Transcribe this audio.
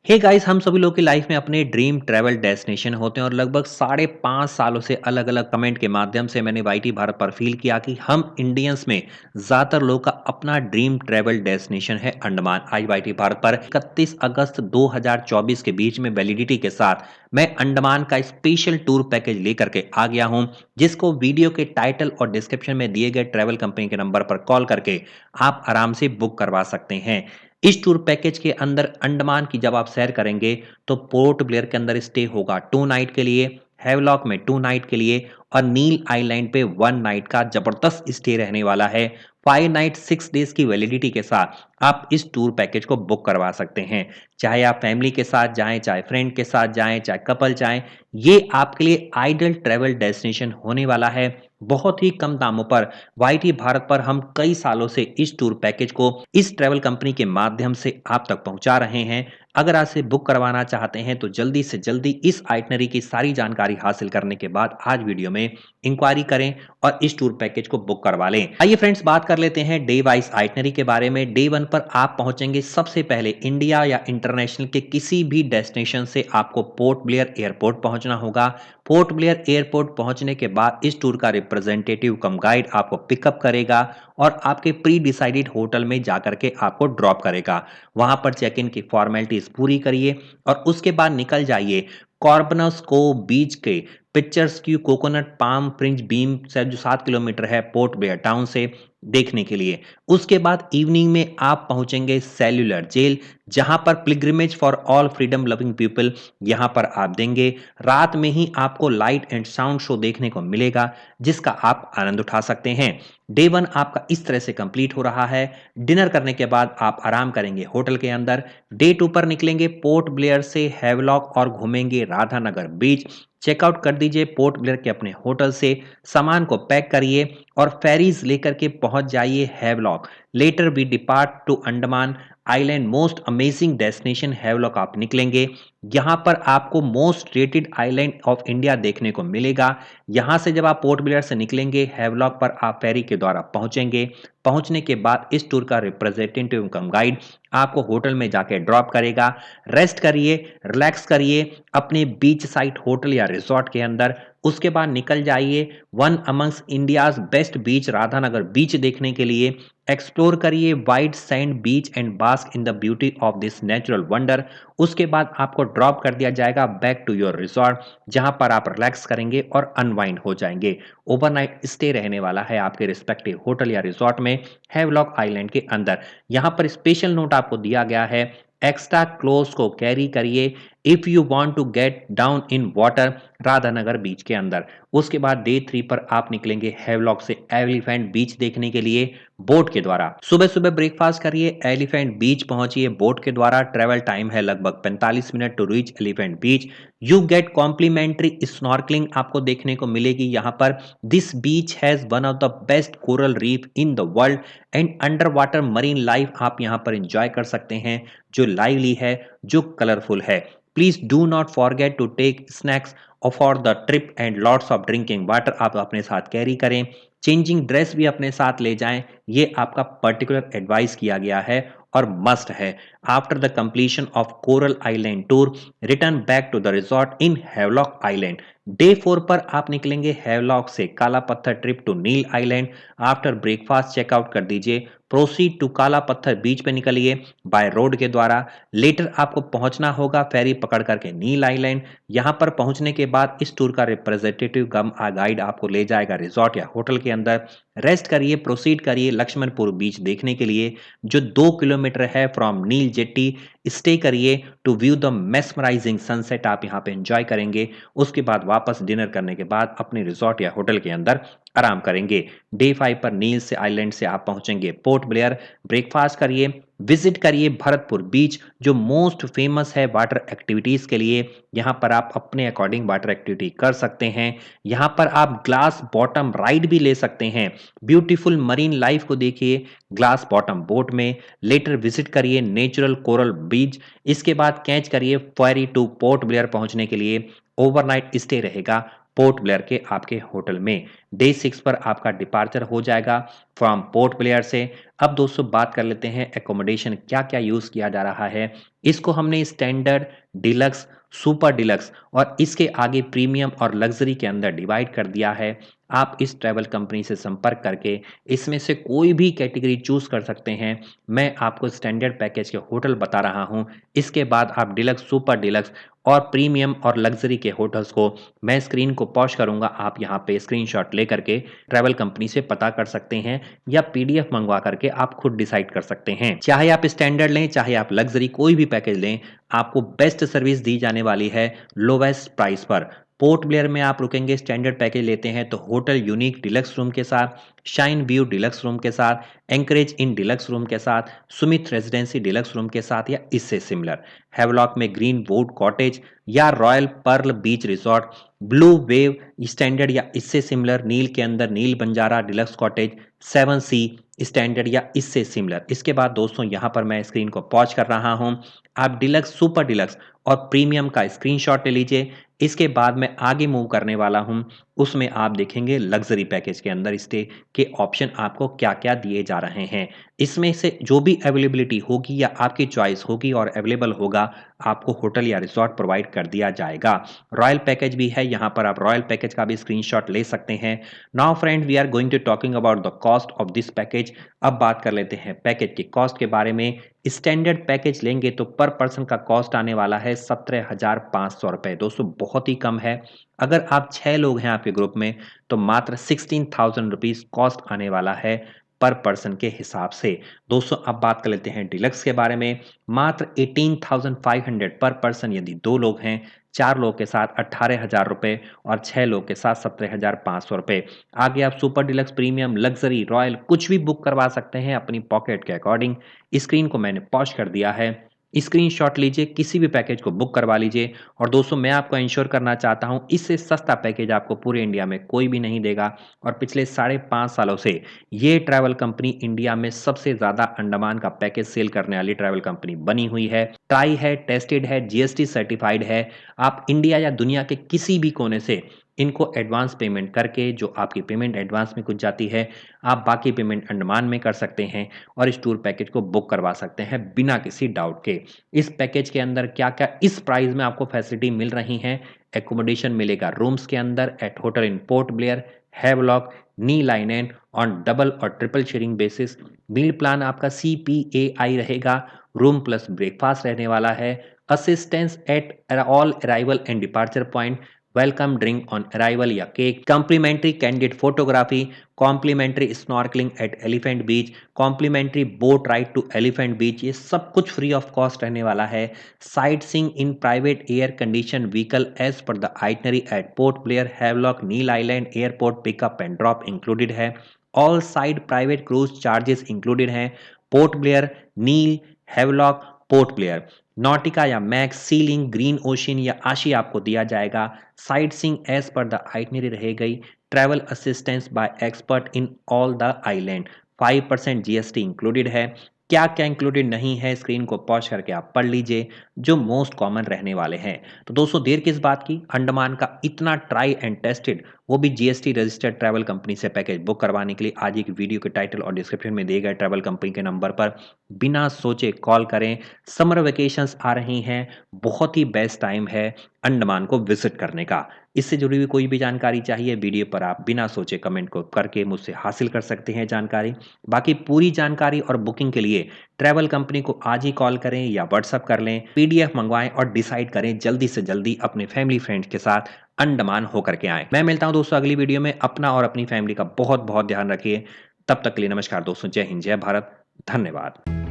Hey guys, हम सभी लोग की लाइफ में अपने ड्रीम ट्रैवल डेस्टिनेशन होते हैं और लगभग 5.5 सालों से अलग अलग कमेंट के माध्यम से मैंने वाईटी भारत पर फील किया कि हम इंडियंस में ज़्यादातर लोग का अपना ड्रीम ट्रैवल डेस्टिनेशन है अंडमान। आज वाईटी भारत पर 31 अगस्त 2024 के बीच में वैलिडिटी के साथ मैं अंडमान का स्पेशल टूर पैकेज लेकर के आ गया हूं, जिसको वीडियो के टाइटल और डिस्क्रिप्शन में दिए गए ट्रैवल कंपनी के नंबर पर कॉल करके आप आराम से बुक करवा सकते हैं। इस टूर पैकेज के अंदर अंडमान की जब आप सैर करेंगे तो पोर्ट ब्लेयर के अंदर स्टे होगा 2 नाइट के लिए, हैवलॉक में 2 नाइट के लिए और नील आइलैंड पे 1 नाइट का जबरदस्त स्टे रहने वाला है। 5 नाइट 6 डेज की वैलिडिटी के साथ आप इस टूर पैकेज को बुक करवा सकते हैं। चाहे आप फैमिली के साथ जाएं, चाहे फ्रेंड के साथ जाएं, चाहे कपल जाएं, ये आपके लिए आइडियल ट्रैवल डेस्टिनेशन होने वाला है। बहुत ही कम दामों पर वाईटी भारत पर हम कई सालों से इस टूर पैकेज को इस ट्रैवल कंपनी के माध्यम से आप तक पहुंचा रहे हैं। अगर आप इसे बुक करवाना चाहते हैं तो जल्दी से जल्दी इस आइटनरी की सारी जानकारी हासिल करने के बाद आज वीडियो में इंक्वायरी करें और इस टूर पैकेज को बुक करवा लें। आइए फ्रेंड्स, बात कर लेते हैं डे वाइज आइटनरी के बारे में। डे 1 पर आप पहुंचेंगे सबसे पहले इंडिया या इंटरनेशनल के किसी भी डेस्टिनेशन से आपको पोर्ट ब्लेयर एयरपोर्ट पहुंचना होगा। पोर्ट ब्लेयर एयरपोर्ट पहुंचने के बाद इस टूर का रिप्रेजेंटेटिव कम गाइड आपको पिकअप करेगा और आपके प्री डिसाइडेड होटल में जाकर के आपको ड्रॉप करेगा। वहां पर चेक इन की फॉर्मेलिटीज पूरी करिए और उसके बाद निकल जाइए कॉर्बनस को बीच के पिक्चर्स की कोकोनट पाम फ्रिंज बीम से जो 7 किलोमीटर है पोर्ट ब्लेयर टाउन से देखने के लिए। उसके बाद इवनिंग में आप पहुंचेंगे सेल्यूलर जेल, जहां पर pilgrimage for all freedom loving people यहां पर आप देंगे। रात में ही आपको लाइट एंड साउंड शो देखने को मिलेगा, जिसका आप आनंद उठा सकते हैं। डे 1 आपका इस तरह से कंप्लीट हो रहा है। डिनर करने के बाद आप आराम करेंगे होटल के अंदर। डे 2 पर निकलेंगे पोर्ट ब्लेयर से हैवलॉक और घूमेंगे राधानगर बीच। चेकआउट कर दीजिए पोर्ट ब्लेयर के अपने होटल से, सामान को पैक करिए और फेरीज लेकर के पहुंच जाइए Havelock. Later we depart to Andaman island most amazing destination Havelock आप निकलेंगे। यहां पर आपको most rated island of India देखने को मिलेगा। यहां से जब आप पोर्ट ब्लेयर से निकलेंगे हैवलॉक पर आप फेरी के द्वारा पहुंचेंगे। पहुंचने के बाद इस टूर का रिप्रेजेंटेटिव कम गाइड आपको होटल में जाके ड्रॉप करेगा। रेस्ट करिए, रिलैक्स करिए अपने बीच साइड होटल या रिसोर्ट के अंदर। उसके बाद निकल जाइए वन अमंग्स इंडियाज बेस्ट बीच राधानगर बीच देखने के लिए। एक्सप्लोर करिए white sand beach and bask in the beauty of this natural wonder. उसके बाद आपको ड्रॉप कर दिया जाएगा बैक टू योर रिसोर्ट, जहां पर आप रिलैक्स करेंगे और अनवाइंड हो जाएंगे। ओवरनाइट स्टे रहने वाला है आपके रिस्पेक्टिव होटल या रिसोर्ट में हैवलॉक आइलैंड के अंदर। यहां पर स्पेशल नोट आपको दिया गया है, एक्स्ट्रा क्लोथ्स को कैरी करिए if you want to get down in water Radhanagar beach के अंदर। उसके बाद डे 3 पर आप निकलेंगे हैवलॉक से एलिफेंट बीच देखने के लिए बोट के द्वारा। सुबह सुबह ब्रेकफास्ट करिए, एलिफेंट बीच पहुंचिए बोट के द्वारा। ट्रेवल टाइम है लगभग 45 minute to reach elephant beach. You get complimentary snorkelling आपको देखने को मिलेगी यहाँ पर। This beach has one of the best coral reef in the world and under water marine life आप यहाँ पर एंजॉय कर सकते हैं, जो लाइवली है, जो कलरफुल है। Please do not forget to take snacks for the trip and lots of drinking water आप अपने साथ कैरी करें। चेंजिंग ड्रेस भी अपने साथ ले जाएं, ये आपका पर्टिकुलर एडवाइस किया गया है और मस्ट है। After the completion of coral island tour return back to the resort in Havelock island. Day 4 पर आप निकलेंगे हैवलॉक से Kala Patthar trip to Neil island. After breakfast checkout कर दीजिए, प्रोसीड टू काला पत्थर बीच पे निकलिए बाय रोड के द्वारा। लेटर आपको पहुंचना होगा फेरी पकड़ करके नील आइलैंड। यहां पर पहुंचने के बाद इस टूर का रिप्रेजेंटेटिव कम गाइड आपको ले जाएगा रिजॉर्ट या होटल के अंदर। रेस्ट करिए, प्रोसीड करिए लक्ष्मणपुर बीच देखने के लिए, जो 2 किलोमीटर है फ्रॉम नील जेट्टी। स्टे करिए to view the mesmerising sunset आप यहाँ पे एंजॉय करेंगे। उसके बाद वापस डिनर करने के बाद अपने रिजॉर्ट या होटल के अंदर आराम करेंगे। डे 5 पर नील से आइलैंड से आप पहुंचेंगे पोर्ट ब्लेयर। ब्रेकफास्ट करिए, विजिट करिए भरतपुर बीच, जो मोस्ट फेमस है वाटर एक्टिविटीज के लिए। यहाँ पर आप अपने अकॉर्डिंग वाटर एक्टिविटी कर सकते हैं। यहाँ पर आप ग्लास बॉटम राइड भी ले सकते हैं। ब्यूटीफुल मरीन लाइफ को देखिए ग्लास बॉटम बोट में। लेटर विजिट करिए नेचुरल कोरल बीच। इसके बाद कैच करिए फेरी टू पोर्ट ब्लेयर पहुंचने के लिए। ओवरनाइट स्टे रहेगा पोर्ट ब्लेयर के आपके होटल में। डे 6 पर आपका डिपार्चर हो जाएगा फ्रॉम पोर्ट ब्लेयर से। अब दोस्तों बात कर लेते हैं एकोमोडेशन क्या-क्या यूज़ किया जा रहा है। इसको हमने स्टैंडर्ड, डिलक्स, सुपर डिलक्स और इसके आगे प्रीमियम और लग्ज़री के अंदर डिवाइड कर दिया है। आप इस ट्रैवल कंपनी से संपर्क करके इसमें से कोई भी कैटेगरी चूज़ कर सकते हैं। मैं आपको स्टैंडर्ड पैकेज के होटल बता रहा हूँ। इसके बाद आप डिलक्स, सुपर डिलक्स और प्रीमियम और लग्ज़री के होटल्स को मैं स्क्रीन को पॉज़ करूँगा। आप यहाँ पे स्क्रीनशॉट लेकर के ट्रैवल कंपनी से पता कर सकते हैं या पीडीएफ मंगवा करके आप खुद डिसाइड कर सकते हैं। चाहे आप स्टैंडर्ड लें, चाहे आप लग्ज़री कोई भी पैकेज लें, आपको बेस्ट सर्विस दी जाने वाली है लोवेस्ट प्राइस पर। पोर्ट ब्लेयर में आप रुकेंगे, स्टैंडर्ड पैकेज लेते हैं तो होटल यूनिक डिलक्स रूम के साथ, शाइन व्यू डिलक्स रूम के साथ, एंकरेज इन डिलक्स रूम के साथ, सुमित रेजिडेंसी डिलक्स रूम के साथ या इससे सिमिलर, हैवलॉक में ग्रीन वुड कॉटेज या royal pearl beach resort, blue wave standard या इससे सिमिलर, नील के अंदर Neil Banjara deluxe cottage, seven sea standard या इससे सिमिलर। इसके बाद दोस्तों यहाँ पर मैं स्क्रीन को पॉज कर रहा हूँ। आप डिलक्स, सुपर डिलक्स और प्रीमियम का स्क्रीनशॉट ले लीजिए। इसके बाद मैं आगे मूव करने वाला हूँ। उसमें आप देखेंगे लग्ज़री पैकेज के अंदर स्टे के ऑप्शन आपको क्या-क्या दिए जा रहे हैं। इसमें से जो भी अवेलेबिलिटी होगी या आपकी चॉइस होगी और अवेलेबल होगा, आपको होटल या रिसॉर्ट प्रोवाइड कर दिया जाएगा। रॉयल पैकेज भी है, यहाँ पर आप रॉयल पैकेज का भी स्क्रीनशॉट ले सकते हैं। Now friends, we are going to talking about the cost of this package. अब बात कर लेते हैं पैकेज की कॉस्ट के बारे में। स्टैंडर्ड पैकेज लेंगे तो पर पर्सन का कॉस्ट आने वाला है 17,500 रुपए। दोस्तों बहुत ही कम है। अगर आप 6 लोग हैं आपके ग्रुप में तो मात्र 16,000 रुपीज़ कॉस्ट आने वाला है पर पर्सन के हिसाब से। दोस्तों अब बात कर लेते हैं डिलक्स के बारे में। मात्र 18,500 पर पर्सन यदि 2 लोग हैं, 4 लोग के साथ 18,000 रुपए और 6 लोग के साथ 17,500 रुपए। आगे आप super deluxe, premium, luxury, royal कुछ भी बुक करवा सकते हैं अपनी पॉकेट के अकॉर्डिंग। स्क्रीन को मैंने पॉज़ कर दिया है। स्क्रीनशॉट लीजिए, किसी भी पैकेज को बुक करवा लीजिए और दोस्तों मैं आपको इंश्योर करना चाहता हूँ, इससे सस्ता पैकेज आपको पूरे इंडिया में कोई भी नहीं देगा और पिछले साढ़े 5 सालों से ये ट्रैवल कंपनी इंडिया में सबसे ज़्यादा अंडमान का पैकेज सेल करने वाली ट्रैवल कंपनी बनी हुई है। ट्राई है, टेस्टेड है, जीएसटी सर्टिफाइड है। आप इंडिया या दुनिया के किसी भी कोने से इनको एडवांस पेमेंट करके, जो आपकी पेमेंट एडवांस में कुछ जाती है, आप बाकी पेमेंट अंडमान में कर सकते हैं और इस टूर पैकेज को बुक करवा सकते हैं बिना किसी डाउट के। इस पैकेज के अंदर क्या-क्या इस प्राइस में आपको फैसिलिटी मिल रही हैं? एकोमोडेशन मिलेगा रूम्स के अंदर at hotel in Port Blair, Havelock, Neil island on double और triple sharing basis. Meal plan आपका सीपीएआई रहेगा, रूम प्लस ब्रेकफास्ट रहने वाला है, assistance at all arrival and departure point, welcome drink on arrival या cake, complimentary candid photography, complimentary snorkelling at elephant beach, complimentary boat ride to elephant beach, ये सब कुछ free of cost रहने वाला है। Sightseeing in private air condition vehicle as per the itinerary at Port Blair, Havelock, Neil island airport pickup and drop included है। All side private cruise charges included हैं। Port Blair, Neil, Havelock, Port Blair, Nautika या Max, ceiling, green ocean या आशी आपको दिया जाएगा। Sightseeing as per the itinerary रह गई। Travel assistance by expert in all the island, 5% GST included है। क्या क्या इंक्लूडेड नहीं है, स्क्रीन को पॉज करके आप पढ़ लीजिए, जो मोस्ट कॉमन रहने वाले हैं। तो दोस्तों देर किस बात की, अंडमान का इतना ट्राई एंड टेस्टेड, वो भी जीएसटी रजिस्टर्ड ट्रैवल कंपनी से पैकेज बुक करवाने के लिए आज एक वीडियो के टाइटल और डिस्क्रिप्शन में दिए गए ट्रैवल कंपनी के नंबर पर बिना सोचे कॉल करें। समर वेकेशंस आ रही हैं, बहुत ही बेस्ट टाइम है अंडमान को विजिट करने का। इससे जुड़ी हुई कोई भी जानकारी चाहिए, वीडियो पर आप बिना सोचे कमेंट को करके मुझसे हासिल कर सकते हैं जानकारी। बाकी पूरी जानकारी और बुकिंग के लिए ट्रैवल कंपनी को आज ही कॉल करें या व्हाट्सएप कर लें, पीडीएफ मंगवाएं और डिसाइड करें जल्दी से जल्दी अपने फैमिली फ्रेंड्स के साथ अंडमान होकर के आएं। मैं मिलता हूं दोस्तों अगली वीडियो में। अपना और अपनी फैमिली का बहुत बहुत ध्यान रखिए। तब तक के लिए नमस्कार दोस्तों, जय हिंद, जय भारत, धन्यवाद।